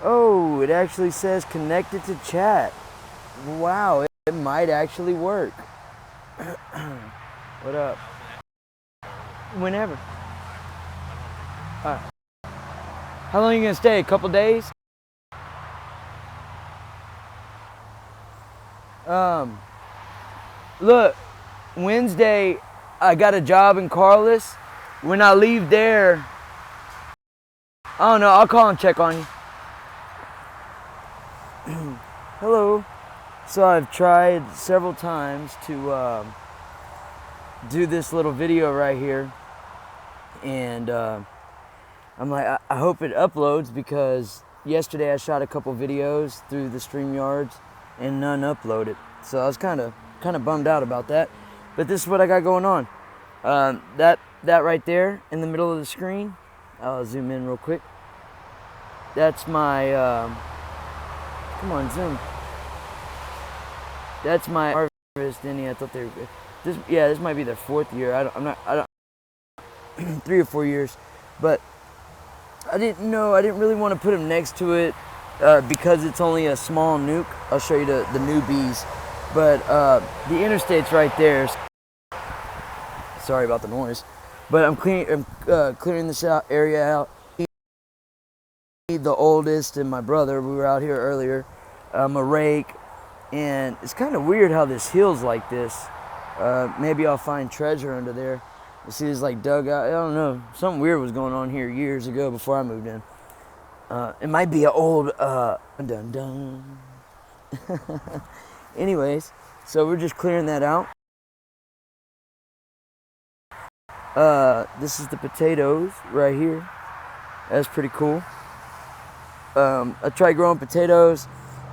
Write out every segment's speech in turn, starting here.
Oh, it actually says connected to chat. Wow, it might actually work. What up? Whenever. All right. How long are you gonna stay? A couple days? Look, Wednesday I got a job in Carlos. When I leave there, I don't know, I'll call and check on you. Hello. So I've tried several times to do this little video right here, and I'm like, I hope it uploads, because yesterday I shot a couple videos through the StreamYards and none uploaded. So I was kind of bummed out about that. But this is what I got going on. That right there in the middle of the screen, I'll zoom in real quick. That's my come on, zoom. That's my harvest innie. I thought they were good. This might be their 4th year. I don't 3 or 4 years, but I didn't really want to put them next to it because it's only a small nuke. I'll show you the newbies, but the interstate's right there. Sorry about the noise, but I'm clearing this area out. The oldest and my brother, we were out here earlier. I'm a rake, and it's kind of weird how this hill's like this. Maybe I'll find treasure under there. You see this like dugout. I don't know. Something weird was going on here years ago before I moved in. It might be an old dun dun. Anyways, so we're just clearing that out. This is the potatoes right here. That's pretty cool. I tried growing potatoes,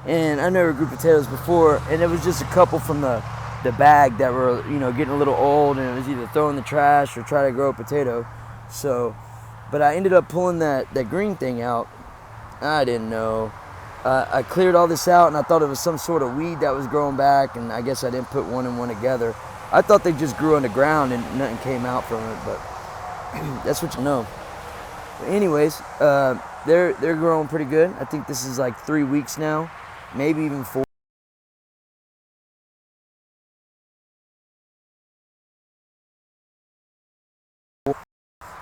and I never grew potatoes before, and it was just a couple from the bag that were, getting a little old, and it was either throw in the trash or try to grow a potato. So, but I ended up pulling that green thing out. I didn't know. I cleared all this out, and I thought it was some sort of weed that was growing back, and I guess I didn't put one and one together. I thought they just grew underground and nothing came out from it, but that's what you know. But anyways, they're growing pretty good. I think this is like 3 weeks now, maybe even 4.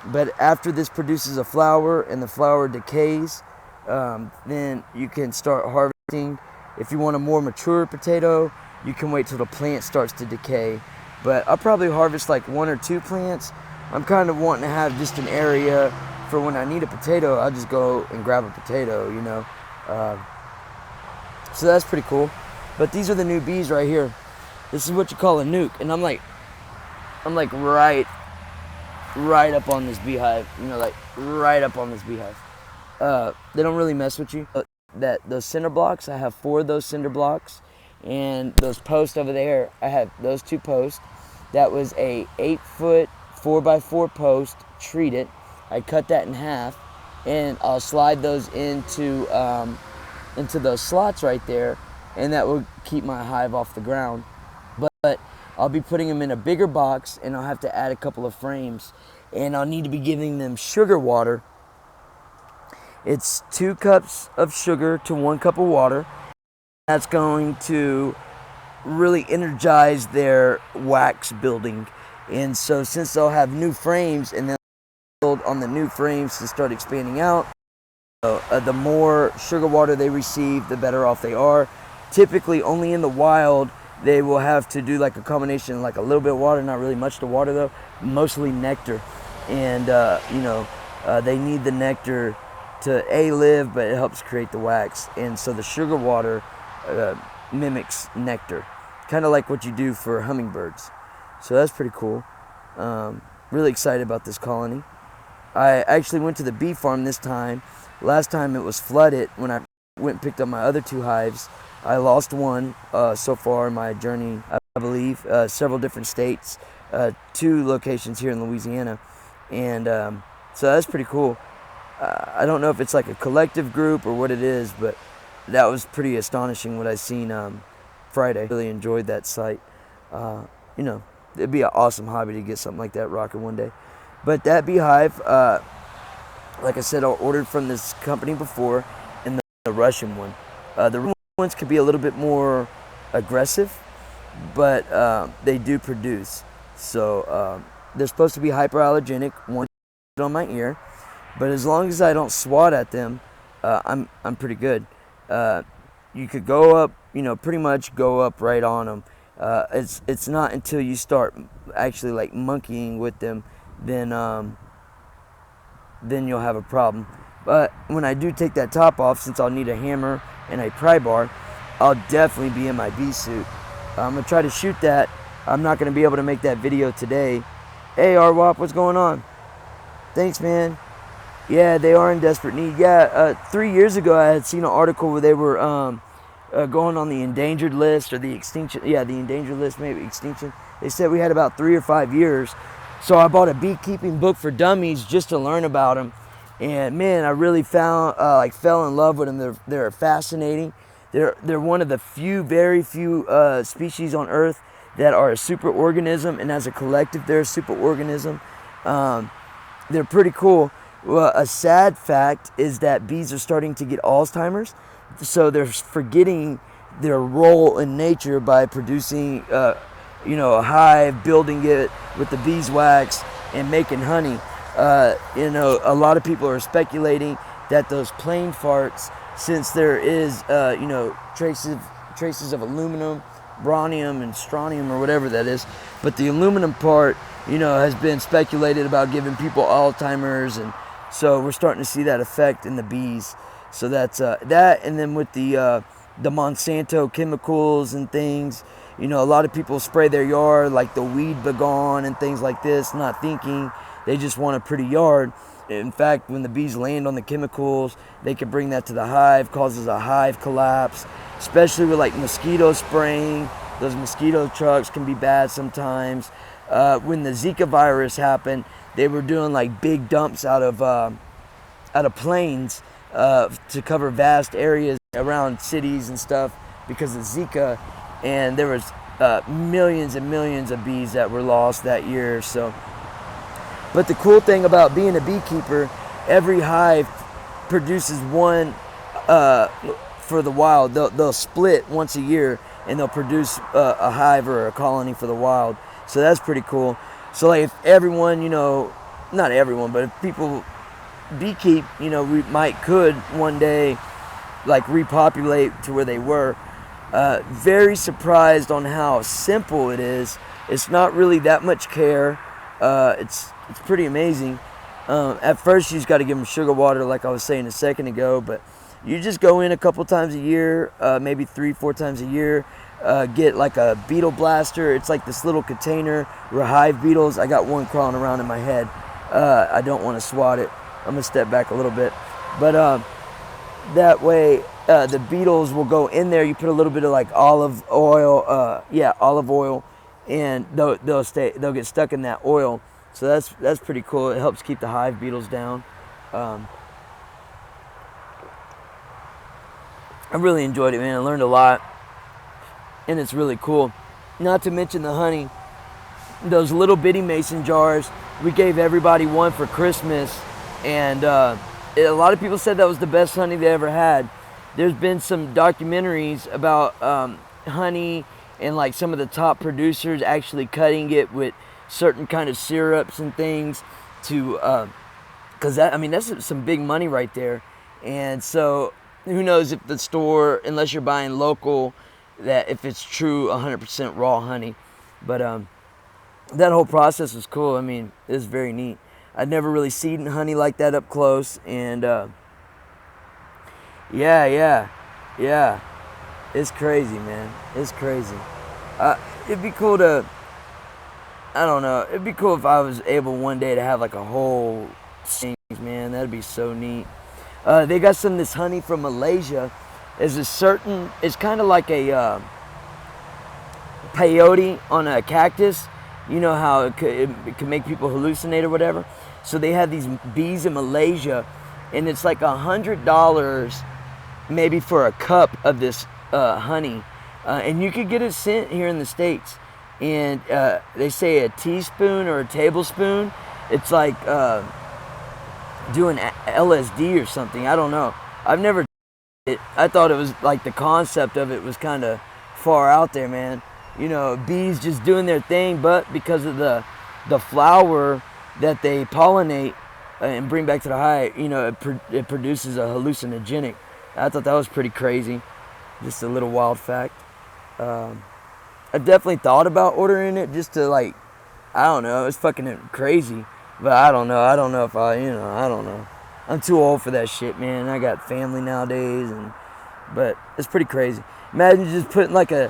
But after this produces a flower and the flower decays, then you can start harvesting. If you want a more mature potato, you can wait till the plant starts to decay. But I'll probably harvest like 1 or 2 plants. I'm kind of wanting to have just an area for when I need a potato, I'll just go and grab a potato, So that's pretty cool. But these are the new bees right here. This is what you call a nuke. And I'm like right up on this beehive, like right up on this beehive. They don't really mess with you. Those cinder blocks, I have 4 of those cinder blocks, and those posts over there, I have those 2 posts. That was a 8-foot 4x4 post, treated. I cut that in half, and I'll slide those into those slots right there, and that will keep my hive off the ground. But I'll be putting them in a bigger box, and I'll have to add a couple of frames, and I'll need to be giving them sugar water. It's 2 cups of sugar to 1 cup of water. That's going to really energize their wax building. And so since they'll have new frames, and they'll build on the new frames to start expanding out, the more sugar water they receive, the better off they are. Typically, only in the wild, they will have to do like a combination, like a little bit of water, not really much to water though, mostly nectar. And, they need the nectar to live, but it helps create the wax. And so the sugar water mimics nectar, kind of like what you do for hummingbirds. So that's pretty cool. Really excited about this colony. I actually went to the bee farm this time. Last time it was flooded. When I went and picked up my other 2 hives, I lost one so far in my journey, I believe, several different states, 2 locations here in Louisiana. And so that's pretty cool. I don't know if it's like a collective group or what it is, but that was pretty astonishing what I seen Friday. Really enjoyed that site. It'd be an awesome hobby to get something like that rocking one day. But that beehive, like I said, I ordered from this company before, the Russian one. The Russian ones could be a little bit more aggressive, but they do produce. So they're supposed to be hyperallergenic. One on my ear, but as long as I don't swat at them, I'm pretty good. You could go up, pretty much go up right on them. It's not until you start actually like monkeying with them, then you'll have a problem. But when I do take that top off, since I'll need a hammer and a pry bar, I'll definitely be in my bee suit. I'm gonna try to shoot that. I'm not gonna be able to make that video today. Hey RWAP, what's going on? Thanks, man. Yeah, they are in desperate need. Yeah, 3 years ago I had seen an article where they were going on the endangered list, or the extinction. Yeah, the endangered list, maybe extinction. They said we had about 3 or 5 years. So I bought a beekeeping book for dummies just to learn about them. And man, I really fell in love with them. They're fascinating. They're one of the very few species on Earth that are a superorganism, and as a collective, they're a superorganism. They're pretty cool. Well, a sad fact is that bees are starting to get Alzheimer's, so they're forgetting their role in nature by producing, a hive, building it with the beeswax, and making honey. A lot of people are speculating that those plane farts, since there is, traces of aluminum, bronnium, and strontium, or whatever that is, but the aluminum part, has been speculated about giving people Alzheimer's, and so we're starting to see that effect in the bees. So that's that, and then with the Monsanto chemicals and things, a lot of people spray their yard like the weed begone and things like this, not thinking they just want a pretty yard. In fact, when the bees land on the chemicals, they can bring that to the hive, causes a hive collapse, especially with like mosquito spraying. Those mosquito trucks can be bad sometimes. When the Zika virus happened, they were doing like big dumps out of planes to cover vast areas around cities and stuff because of Zika, and there was millions and millions of bees that were lost that year. So, but the cool thing about being a beekeeper, every hive produces one for the wild. They'll split once a year, and they'll produce a hive or a colony for the wild. So that's pretty cool. So like if everyone, not everyone, but if people beekeep, we could one day like repopulate to where they were. Very surprised on how simple it is. It's not really that much care. It's pretty amazing. At first you just got to give them sugar water, like I was saying a second ago, but you just go in a couple times a year, maybe 3-4 times a year. Get like a beetle blaster. It's like this little container where hive beetles. I got one crawling around in my head. I don't want to swat it. I'm gonna step back a little bit, but that way the beetles will go in there. You put a little bit of like olive oil, and they'll get stuck in that oil. So that's pretty cool. It helps keep the hive beetles down. I really enjoyed it, man. I learned a lot, and it's really cool. Not to mention the honey. Those little bitty mason jars, we gave everybody one for Christmas, and a lot of people said that was the best honey they ever had. There's been some documentaries about honey and like some of the top producers actually cutting it with certain kind of syrups and things to, because that's some big money right there. And so who knows if the store, unless you're buying local, that if it's true 100% raw honey. But that whole process was cool. It's very neat. I'd never really seen honey like that up close, and yeah, it's crazy, man. It's crazy. It'd be cool to, I don't know, it'd be cool if I was able one day to have like a whole thing, man. That'd be so neat. They got some of this honey from Malaysia. It's kind of like a peyote on a cactus. You know how it can make people hallucinate or whatever. So they have these bees in Malaysia, and it's like $100 maybe for a cup of this honey. And you could get it sent here in the States. And they say a teaspoon or a tablespoon, it's like doing LSD or something. I don't know. I've never I thought it was like the concept of it was kind of far out there, man. You know, bees just doing their thing, but because of the flower that they pollinate and bring back to the hive, you know, it produces a hallucinogenic. I thought that was pretty crazy. Just a little wild fact. I've definitely thought about ordering it just to, like, I don't know, it's fucking crazy. But I don't know. I don't know if I don't know. I'm too old for that shit, man. I got family nowadays, but it's pretty crazy. Imagine just putting like you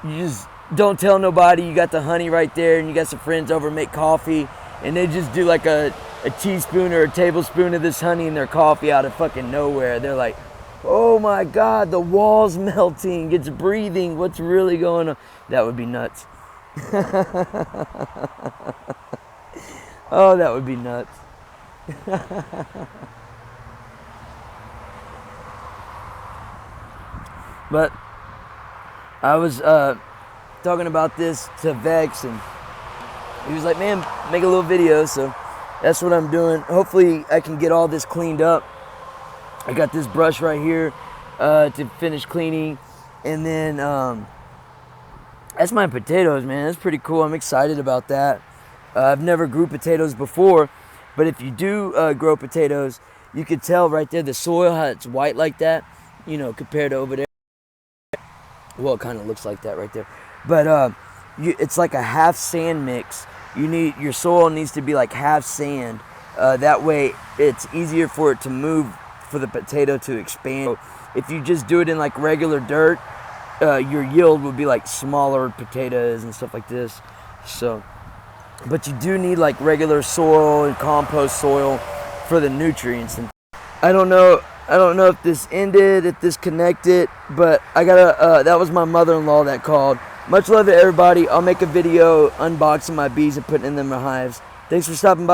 just don't tell nobody you got the honey right there, and you got some friends over make coffee, and they just do like a teaspoon or a tablespoon of this honey in their coffee out of fucking nowhere. They're like, oh my God, the wall's melting, it's breathing, what's really going on? That would be nuts. Oh, that would be nuts. But I was talking about this to Vex, and he was like, man, make a little video. So that's what I'm doing. Hopefully I can get all this cleaned up. I got this brush right here to finish cleaning, and then that's my potatoes, man. That's pretty cool. I'm excited about that. I've never grew potatoes before, but if you do grow potatoes, you could tell right there the soil, how it's white like that, you know, compared to over there. Well, it kind of looks like that right there. But it's like a half sand mix. Your soil needs to be like half sand. That way it's easier for it to move, for the potato to expand. If you just do it in like regular dirt, your yield would be like smaller potatoes and stuff like this. So, but you do need like regular soil and compost soil for the nutrients. And I don't know if this ended, if this connected, but I gotta, that was my mother-in-law that called. Much love to everybody. I'll make a video unboxing my bees and putting them in their hives. Thanks for stopping by.